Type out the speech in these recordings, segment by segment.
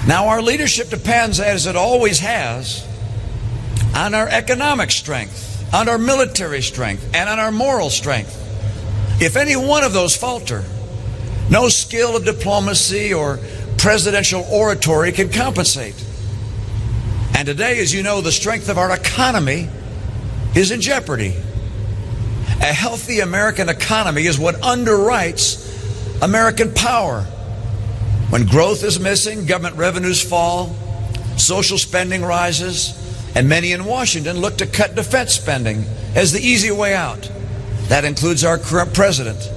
Now, our leadership depends, as it always has, on our economic strength, on our military strength, and on our moral strength. If any one of those falter, no skill of diplomacy or presidential oratory can compensate. And today, as you know, the strength of our economy is in jeopardy. A healthy American economy is what underwrites American power. When growth is missing, government revenues fall, social spending rises, and many in Washington look to cut defense spending as the easy way out. That includes our current president.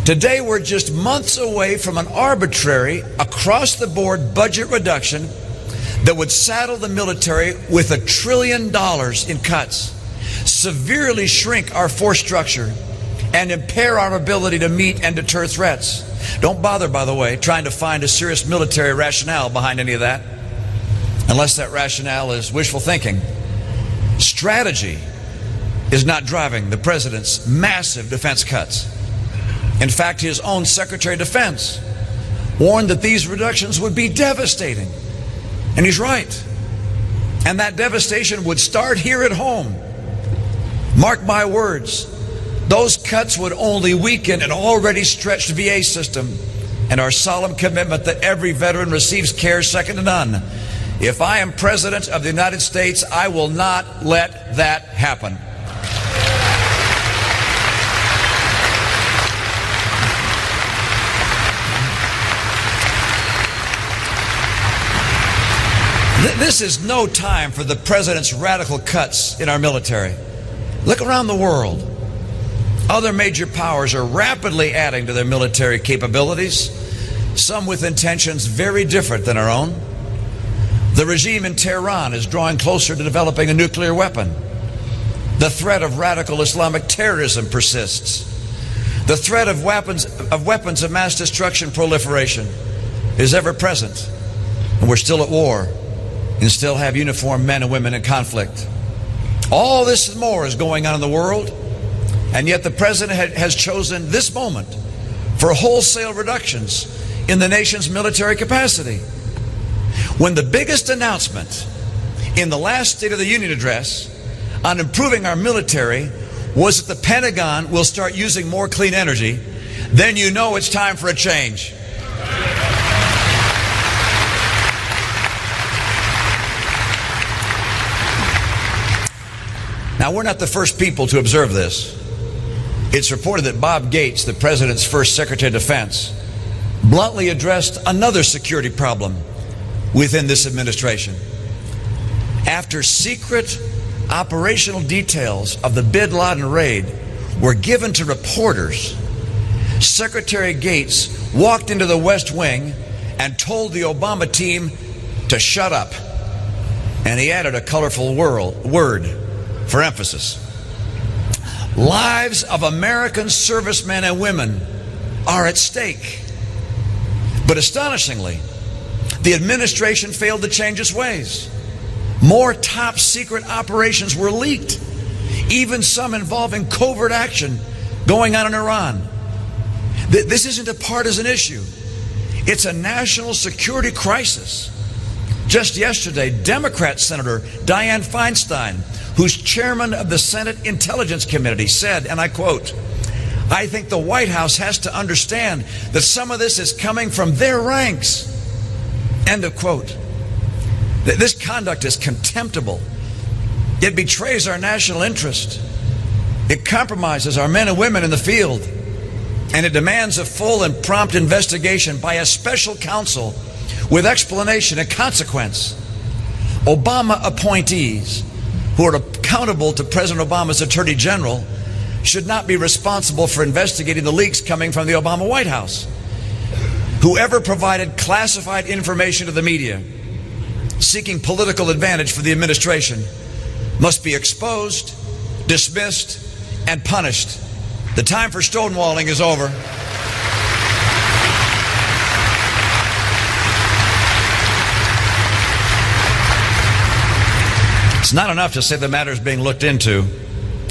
Today, we're just months away from an arbitrary, across-the-board budget reduction that would saddle the military with $1 trillion in cuts, severely shrink our force structure, and impair our ability to meet and deter threats. Don't bother, by the way, trying to find a serious military rationale behind any of that, unless that rationale is wishful thinking. Strategy is not driving the president's massive defense cuts. In fact, his own Secretary of Defense warned that these reductions would be devastating. And he's right. And that devastation would start here at home. Mark my words, those cuts would only weaken an already stretched VA system and our solemn commitment that every veteran receives care second to none. If I am President of the United States, I will not let that happen. This is no time for the president's radical cuts in our military. Look around the world. Other major powers are rapidly adding to their military capabilities, some with intentions very different than our own. The regime in Tehran is drawing closer to developing a nuclear weapon. The threat of radical Islamic terrorism persists. The threat of weapons of mass destruction proliferation is ever present. And we're still at war and still have uniformed men and women in conflict. All this and more is going on in the world, and yet the president has chosen this moment for wholesale reductions in the nation's military capacity. When the biggest announcement in the last State of the Union address on improving our military was that the Pentagon will start using more clean energy, then you know it's time for a change. Now, we're not the first people to observe this. It's reported that Bob Gates, the president's first Secretary of Defense, bluntly addressed another security problem within this administration. After secret operational details of the bin Laden raid were given to reporters, Secretary Gates walked into the West Wing and told the Obama team to shut up. And he added a colorful word for emphasis. Lives of American servicemen and women are at stake. But astonishingly, the administration failed to change its ways. More top secret operations were leaked, even some involving covert action going on in Iran. This isn't a partisan issue. It's a national security crisis. Just yesterday, Democrat Senator Dianne Feinstein, who's chairman of the Senate Intelligence Committee, said, and I quote, "I think the White House has to understand that some of this is coming from their ranks." End of quote. This conduct is contemptible. It betrays our national interest. It compromises our men and women in the field. And it demands a full and prompt investigation by a special counsel with explanation and consequence. Obama appointees who are accountable to President Obama's Attorney General should not be responsible for investigating the leaks coming from the Obama White House. Whoever provided classified information to the media seeking political advantage for the administration must be exposed, dismissed, and punished. The time for stonewalling is over. It's not enough to say the matter is being looked into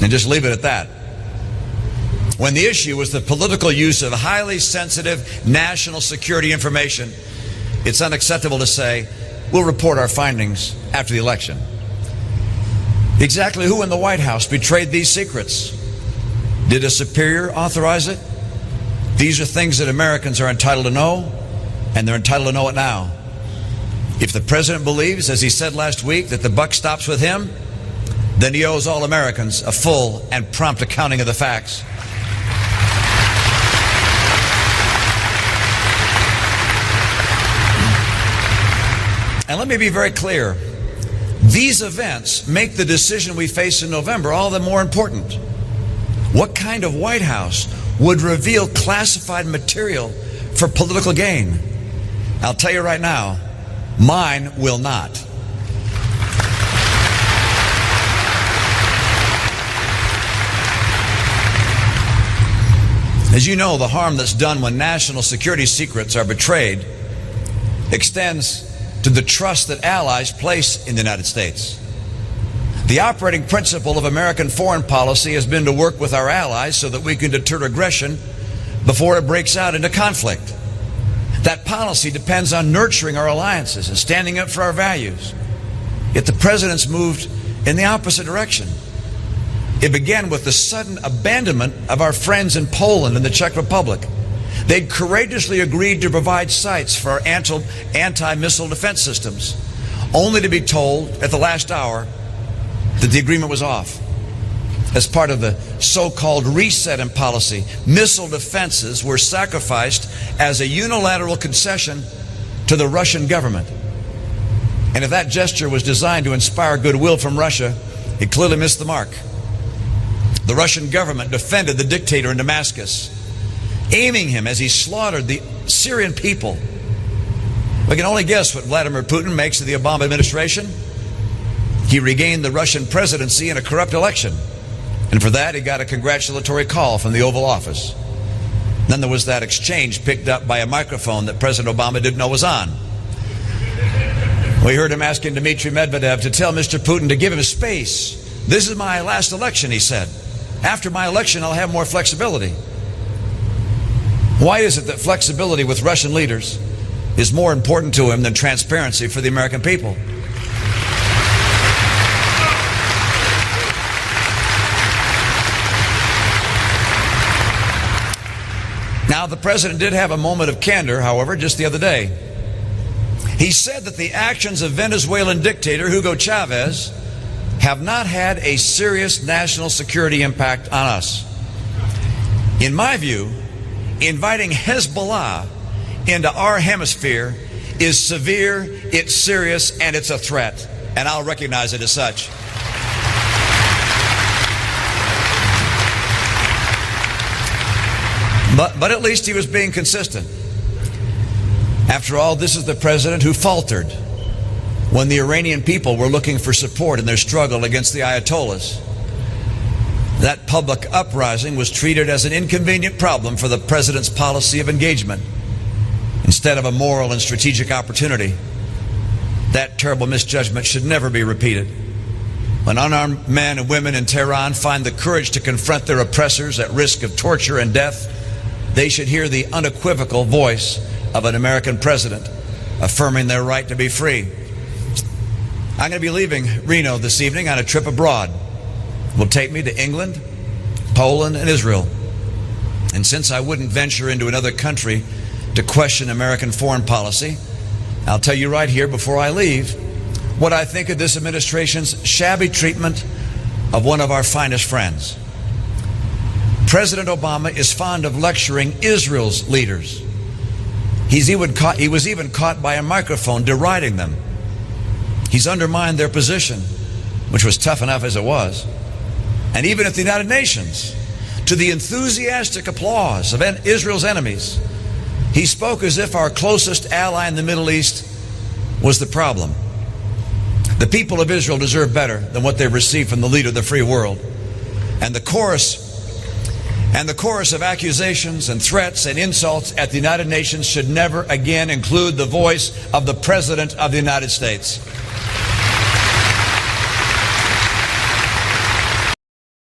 and just leave it at that. When the issue was the political use of highly sensitive national security information, it's unacceptable to say, we'll report our findings after the election. Exactly who in the White House betrayed these secrets? Did a superior authorize it? These are things that Americans are entitled to know, and they're entitled to know it now. If the president believes, as he said last week, that the buck stops with him, then he owes all Americans a full and prompt accounting of the facts. And let me be very clear. These events make the decision we face in November all the more important. What kind of White House would reveal classified material for political gain? I'll tell you right now, mine will not. As you know, the harm that's done when national security secrets are betrayed extends to the trust that allies place in the United States. The operating principle of American foreign policy has been to work with our allies so that we can deter aggression before it breaks out into conflict. That policy depends on nurturing our alliances and standing up for our values. Yet the president's moved in the opposite direction. It began with the sudden abandonment of our friends in Poland and the Czech Republic. They'd courageously agreed to provide sites for our anti-missile defense systems, only to be told at the last hour that the agreement was off. As part of the so-called reset in policy, missile defenses were sacrificed as a unilateral concession to the Russian government. And if that gesture was designed to inspire goodwill from Russia, it clearly missed the mark. The Russian government defended the dictator in Damascus, aiming him as he slaughtered the Syrian people. We can only guess what Vladimir Putin makes of the Obama administration. He regained the Russian presidency in a corrupt election, and for that he got a congratulatory call from the Oval Office. Then there was that exchange picked up by a microphone that President Obama didn't know was on. We heard him asking Dmitry Medvedev to tell Mr. Putin to give him space. This is my last election, he said. After my election, I'll have more flexibility. Why is it that flexibility with Russian leaders is more important to him than transparency for the American people? Now, the president did have a moment of candor, however, just the other day. He said that the actions of Venezuelan dictator Hugo Chavez have not had a serious national security impact on us. In my view, inviting Hezbollah into our hemisphere is severe, it's serious, and it's a threat. And I'll recognize it as such. But at least he was being consistent. After all, this is the president who faltered when the Iranian people were looking for support in their struggle against the Ayatollahs. That public uprising was treated as an inconvenient problem for the president's policy of engagement instead of a moral and strategic opportunity. That terrible misjudgment should never be repeated. When unarmed men and women in Tehran find the courage to confront their oppressors at risk of torture and death, they should hear the unequivocal voice of an American president affirming their right to be free. I'm going to be leaving Reno this evening on a trip abroad. It will take me to England, Poland, and Israel. And since I wouldn't venture into another country to question American foreign policy, I'll tell you right here before I leave what I think of this administration's shabby treatment of one of our finest friends. President Obama is fond of lecturing Israel's leaders. He was even caught by a microphone deriding them. He's undermined their position, which was tough enough as it was. And even at the United Nations, to the enthusiastic applause of Israel's enemies, he spoke as if our closest ally in the Middle East was the problem. The people of Israel deserve better than what they've received from the leader of the free world. And the chorus of accusations and threats and insults at the United Nations should never again include the voice of the President of the United States.